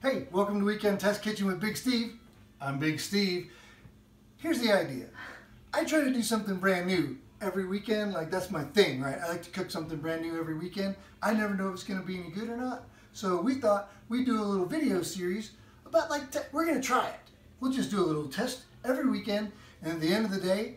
Hey, welcome to Weekend Test Kitchen with Big Steve. I'm Big Steve. Here's the idea. I try to do something brand new every weekend. Like, that's my thing, right? I like to cook something brand new every weekend. I never know if it's going to be any good or not. So we thought we'd do a little video series about, like, we're going to try it. We'll just do a little test every weekend, and at the end of the day,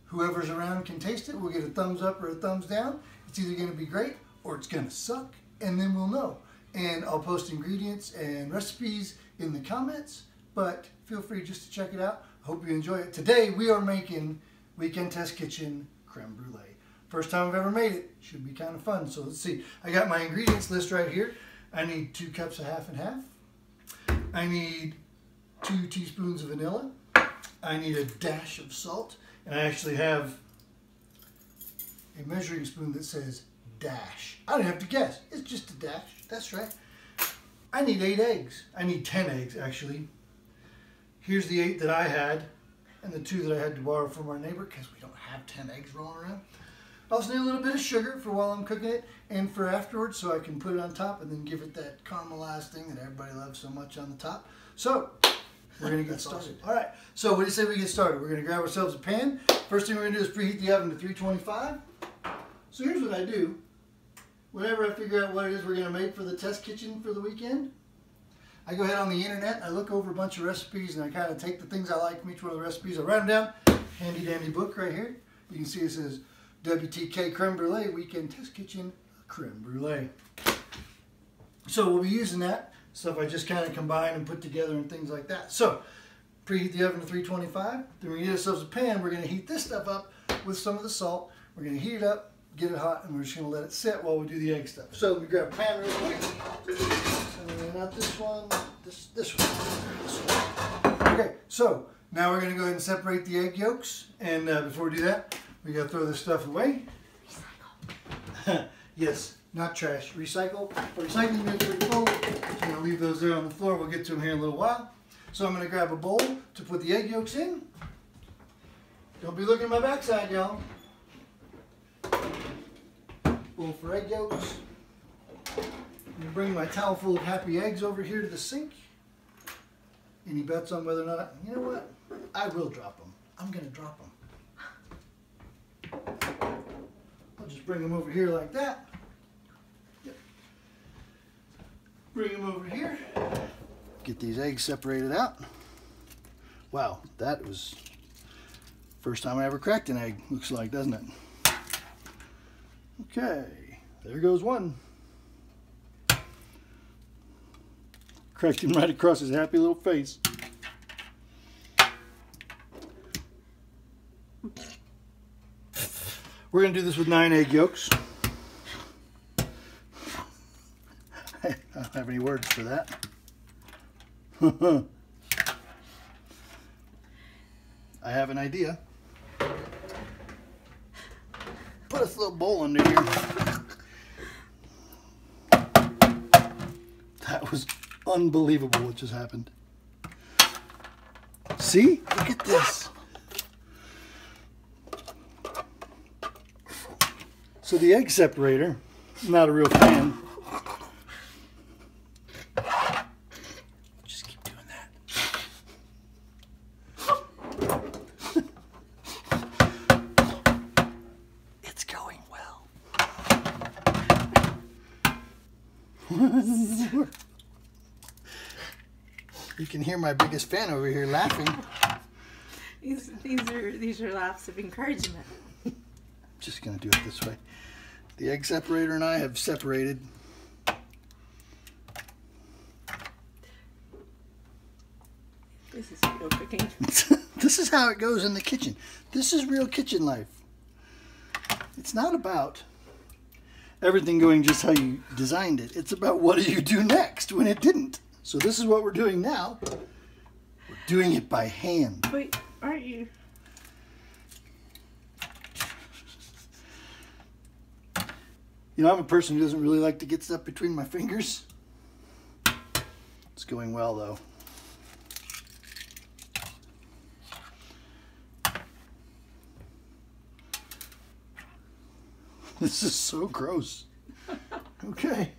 whoever's around can taste it. We'll get a thumbs up or a thumbs down. It's either going to be great or it's going to suck, and then we'll know. And I'll post ingredients and recipes in the comments, but feel free just to check it out. I hope you enjoy it. Today we are making Weekend Test Kitchen creme brulee. First time I've ever made it. Should be kind of fun. So let's see. I got my ingredients list right here. I need 2 cups of half and half. I need 2 teaspoons of vanilla. I need a dash of salt. And I actually have a measuring spoon that says dash. I don't have to guess. It's just a dash. That's right. I need 8 eggs. I need 10 eggs, actually. Here's the 8 that I had, and the 2 that I had to borrow from our neighbor because we don't have 10 eggs rolling around. I also need a little bit of sugar for while I'm cooking it and for afterwards, so I can put it on top and then give it that caramelized thing that everybody loves so much on the top. So we're going to get started. All right, so what do you say we get started? We're going to grab ourselves a pan. First thing we're going to do is preheat the oven to 325. So here's what I do. Whenever I figure out what it is we're going to make for the test kitchen for the weekend, I go ahead on the internet, I look over a bunch of recipes, and I kind of take the things I like from each one of the recipes. I write them down. Handy dandy book right here. You can see it says WTK Creme Brulee, Weekend Test Kitchen Creme Brulee. So we'll be using that stuff I just kind of combine and put together and things like that. So preheat the oven to 325. Then we get ourselves a pan. We're going to heat this stuff up with some of the salt. We're going to heat it up, get it hot, and we're just going to let it sit while we do the egg stuff. So let me grab a pan real quick. Not this one, this one. Okay, so now we're going to go ahead and separate the egg yolks. And before we do that, we got to throw this stuff away. Recycle. Yes, not trash. Recycle. Recycling bins are full. I'm going to leave those there on the floor. We'll get to them here in a little while. So I'm going to grab a bowl to put the egg yolks in. Don't be looking at my backside, y'all. Bowl for egg yolks. I'm going to bring my towel full of happy eggs over here to the sink. Any bets on whether or not, you know what? I will drop them. I'm going to drop them. I'll just bring them over here like that. Yep. Bring them over here. Get these eggs separated out. Wow, that was first time I ever cracked an egg, looks like, doesn't it? Okay, there goes one. Cracked him right across his happy little face. We're going to do this with 9 egg yolks. I don't have any words for that. I have an idea. Put this little bowl under here. That was unbelievable what just happened. See? Look at this. So the egg separator, I'm not a real fan. Just keep doing that. It's going well. You can hear my biggest fan over here laughing. These are laughs of encouragement. Just gonna do it this way. The egg separator and I have separated. This is real cooking. This is how it goes in the kitchen. This is real kitchen life. It's not about everything going just how you designed it. It's about what do you do next when it didn't. So this is what we're doing now. We're doing it by hand. Wait, aren't you? You know, I'm a person who doesn't really like to get stuff between my fingers. It's going well, though. This is so gross. Okay.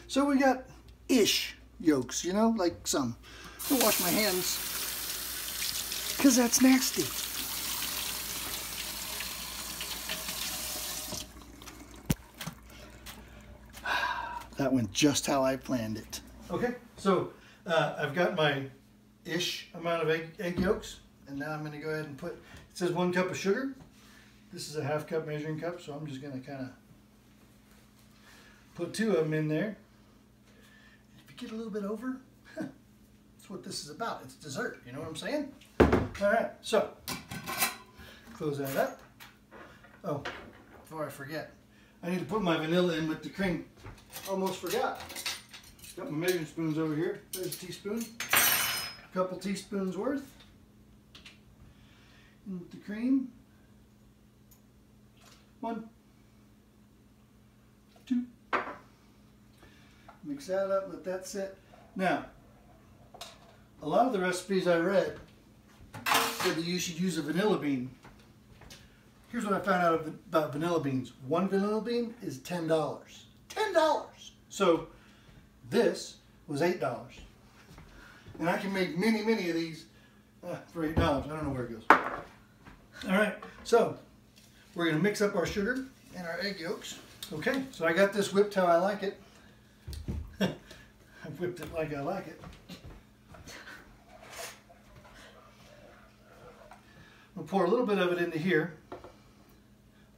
So we got ish yolks, you know, like some. I'll wash my hands because that's nasty. That went just how I planned it. Okay, so I've got my ish amount of egg yolks, and now I'm going to go ahead and put, it says 1 cup of sugar. This is a ½ cup measuring cup, so I'm just going to kind of put 2 of them in there. If you get a little bit over, that's what this is about. It's dessert, you know what I'm saying? All right, so close that up. Oh, before I forget, I need to put my vanilla in with the cream. Almost forgot. Got my measuring spoons over here. There's a teaspoon. A couple teaspoons worth. In with the cream. 1, 2. Mix that up, let that sit. Now, a lot of the recipes I read said that you should use a vanilla bean. Here's what I found out about vanilla beans. 1 vanilla bean is $10. $10! So this was $8. And I can make many, many of these for $8. I don't know where it goes. All right, so we're going to mix up our sugar and our egg yolks. Okay, so I got this whipped how I like it. I've whipped it like I like it. We'll pour a little bit of it into here. A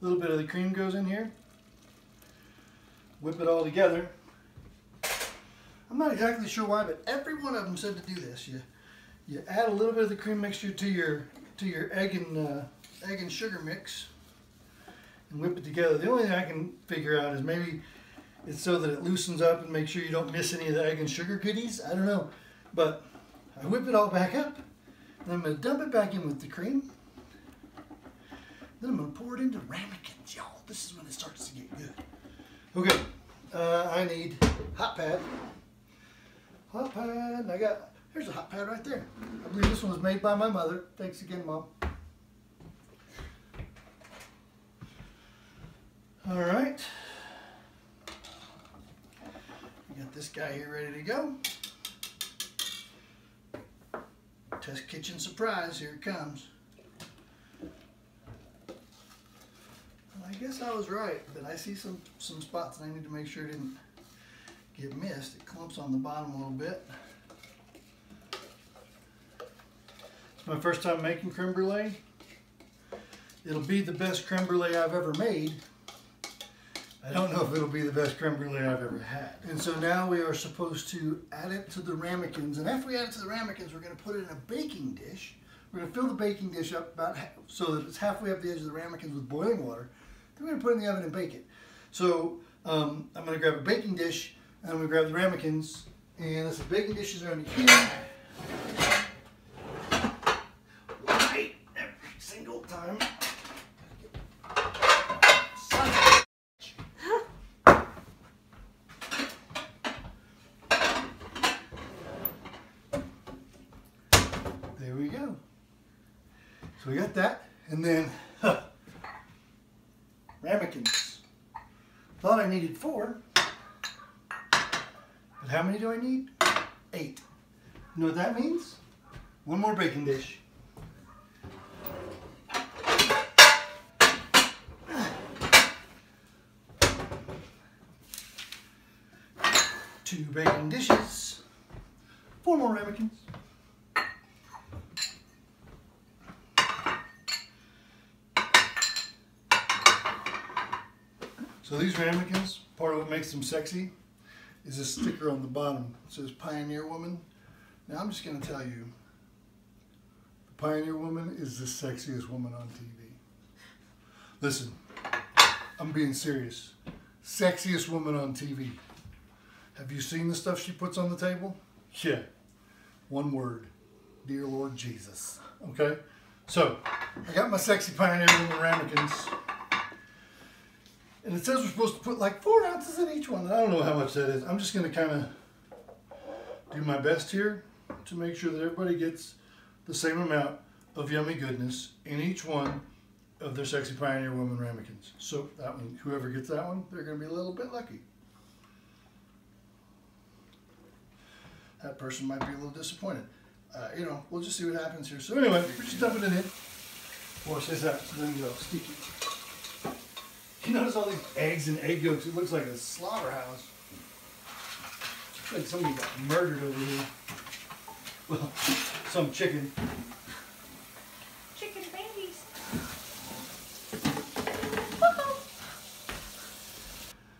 little bit of the cream goes in here. Whip it all together. I'm not exactly sure why, but every one of them said to do this. You add a little bit of the cream mixture to your egg and sugar mix and whip it together. The only thing I can figure out is maybe it's so that it loosens up and make sure you don't miss any of the egg and sugar goodies. I don't know, but I whip it all back up, and I'm going to dump it back in with the cream. Then I'm going to pour it into ramekins, y'all. This is when it starts to get good. Okay, I need hot pad. Hot pad. Here's a hot pad right there. I believe this one was made by my mother. Thanks again, Mom. All right. We got this guy here ready to go. Test kitchen surprise. Here it comes. I guess I was right, but I see some spots and I need to make sure it didn't get missed. It clumps on the bottom a little bit. It's my first time making creme brulee. It'll be the best creme brulee I've ever made. I don't know if it'll be the best creme brulee I've ever had. And so now we are supposed to add it to the ramekins. And after we add it to the ramekins, we're going to put it in a baking dish. We're going to fill the baking dish up about so that it's halfway up the edge of the ramekins with boiling water. Then we're going to put it in the oven and bake it. So I'm going to grab a baking dish and I'm going to grab the ramekins. And the baking dishes are under here. Right every single time. There we go. So we got that, and then ramekins. Thought I needed 4, but how many do I need? 8. You know what that means? 1 more baking dish. 2 baking dishes. 4 more ramekins. So these ramekins, part of what makes them sexy is this sticker on the bottom. It says Pioneer Woman. Now I'm just going to tell you, the Pioneer Woman is the sexiest woman on TV. Listen, I'm being serious. Sexiest woman on TV. Have you seen the stuff she puts on the table? Yeah. 1 word. Dear Lord Jesus. Okay? So, I got my sexy Pioneer Woman ramekins. And it says we're supposed to put like 4 ounces in each one. I don't know how much that is. I'm just going to kind of do my best here to make sure that everybody gets the same amount of yummy goodness in each one of their sexy Pioneer Woman ramekins. So that one, whoever gets that one, they're going to be a little bit lucky. that person might be a little disappointed. You know, we'll just see what happens here. So anyway, we're just dumping it in. Wash this out so it doesn't get all sticky. You notice all these eggs and egg yolks? It looks like a slaughterhouse. It's like somebody got murdered over here. Well, some chicken. Chicken babies.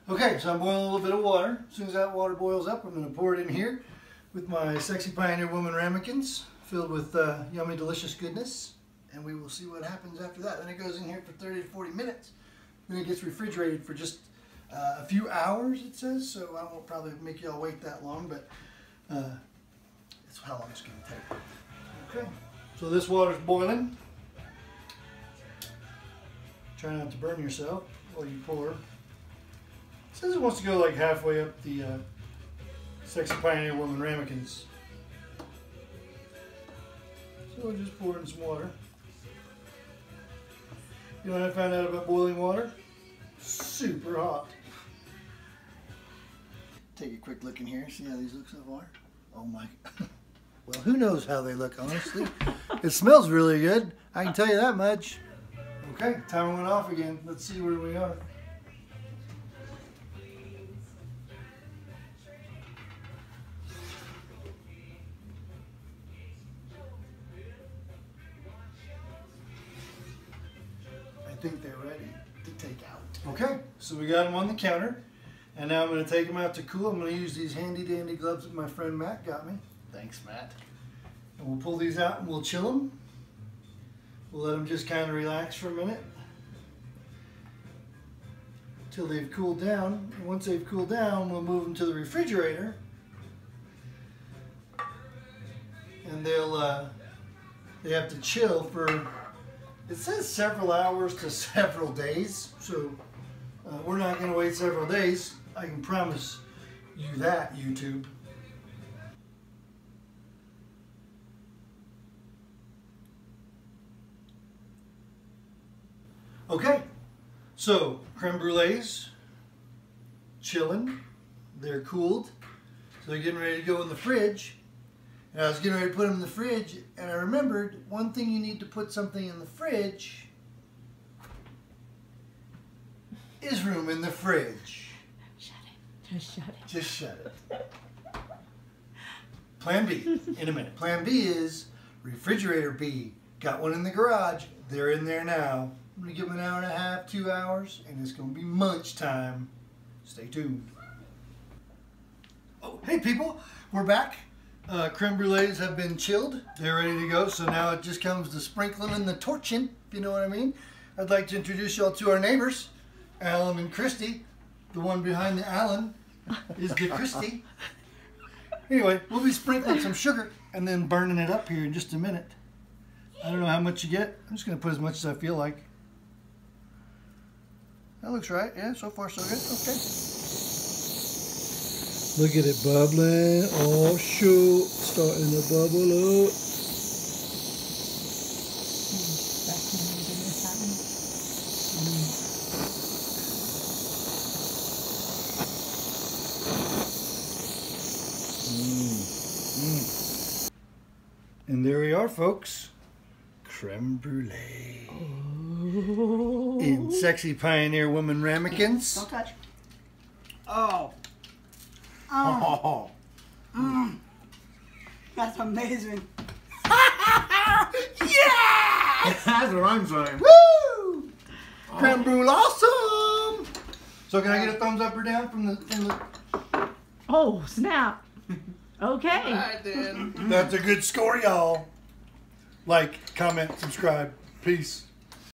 Okay, so I'm boiling a little bit of water. As soon as that water boils up, I'm going to pour it in here with my Sexy Pioneer Woman ramekins filled with yummy, delicious goodness. And we will see what happens after that. Then it goes in here for 30 to 40 minutes. Then it gets refrigerated for just a few hours, it says. So I won't probably make y'all wait that long, but it's how long it's going to take. Okay, so this water's boiling. Try not to burn yourself while you pour. It says it wants to go like halfway up the Sexy Pioneer Woman ramekins. So we'll just pour in some water. You know what I found out about boiling water? Super hot. Take a quick look in here, see how these look so far? Oh my. Well, who knows how they look, honestly. It smells really good, I can tell you that much. Okay, timer went off again. Let's see where we are. I think they're ready to take out. Okay, so we got them on the counter, and now I'm going to take them out to cool. I'm going to use these handy dandy gloves that my friend Matt got me. Thanks, Matt. And we'll pull these out and we'll chill them. We'll let them just kind of relax for a minute until they've cooled down. And once they've cooled down, we'll move them to the refrigerator, and they have to chill for, it says several hours to several days, so we're not going to wait several days. I can promise you that, YouTube. Okay, so creme brulees, chilling, they're cooled, so they're getting ready to go in the fridge. And I was getting ready to put them in the fridge, and I remembered one thing you need to put something in the fridge is room in the fridge. Shut it. Just shut it. Just shut it. Plan B, in a minute. Plan B is refrigerator B. Got one in the garage. They're in there now. I'm going to give them an hour and a half, 2 hours, and it's going to be munch time. Stay tuned. Oh, hey people, we're back. Creme brulees have been chilled. They're ready to go, so now it just comes to sprinkling and the torching, if you know what I mean. I'd like to introduce y'all to our neighbors, Alan and Christy. The one behind the Alan is the Christy. Anyway, we'll be sprinkling some sugar and then burning it up here in just a minute. I don't know how much you get. I'm just going to put as much as I feel like. That looks right. Yeah, so far so good. Okay. Look at it bubbling. Oh, shoot. Starting to bubble up. And there we are, folks. Creme brulee. Oh. In Sexy Pioneer Woman ramekins. Don't touch. Oh. Oh. Mm. That's amazing. Yeah! That's what I'm saying. Woo! Creme brulee awesome! So can I get a thumbs up or down from the... Oh, snap. Okay. All right, then. That's a good score, y'all. Like, comment, subscribe. Peace.